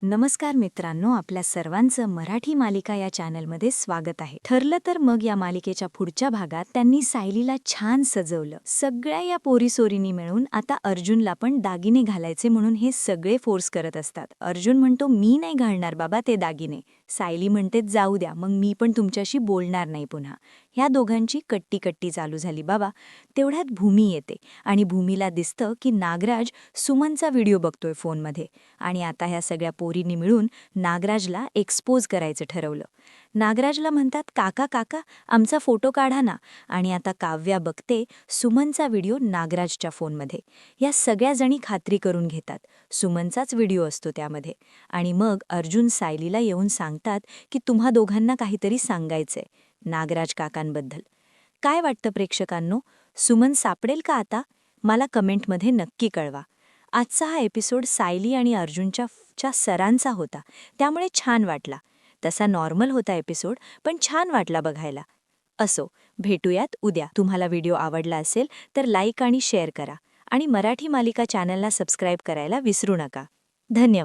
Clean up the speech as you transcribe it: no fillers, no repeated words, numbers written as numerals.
नमस्कार मित्रांनो, आपल्या सर्वांचं मराठी मालिका या चॅनलमध्ये स्वागत आहे. ठरलं तर मग या मालिकेच्या पुढच्या भागात त्यांनी सायलीला छान सजवलं. सगळ्या या पोरीसोरींनी मिळून आता अर्जुनला पण दागिने घालायचे म्हणून हे सगळे फोर्स करत असतात. अर्जुन म्हणतो, मी नाही घालणार बाबा ते दागिने. सायली म्हणते, जाऊ द्या, मग मी पण तुमच्याशी बोलणार नाही पुन्हा. ह्या दोघांची कट्टी चालू झाली बाबा. तेवढ्यात भूमी येते आणि भूमीला दिसतं की नागराज सुमनचा व्हिडिओ बघतोय फोनमध्ये. आणि आता ह्या सगळ्या पोरींनी मिळून नागराजला एक्सपोज करायचं ठरवलं. नागराजला म्हणतात, काका काका आमचा फोटो काढा ना. आणि आता काव्या बघते सुमनचा व्हिडिओ नागराजच्या फोनमध्ये. या सगळ्या जणी खात्री करून घेतात सुमनचाच व्हिडिओ असतो त्यामध्ये. आणि मग अर्जुन सायलीला येऊन सांगतात की तुम्हा दोघांना काहीतरी सांगायचंय नागराज काकांबद्दल. काय वाटतं प्रेक्षकांनो, सुमन सापडेल का आता? मला कमेंटमध्ये नक्की कळवा. आजचा हा एपिसोड सायली आणि अर्जुनच्या सरांचा होता, त्यामुळे छान वाटला. तसा नॉर्मल होता एपिसोड, पण छान वाटला बघायला. असो, भेटूयात उद्या. तुम्हाला व्हिडिओ आवडला असेल तर लाईक आणि शेअर करा आणि मराठी मालिका चॅनलला सबस्क्राईब करायला विसरू नका. धन्यवाद.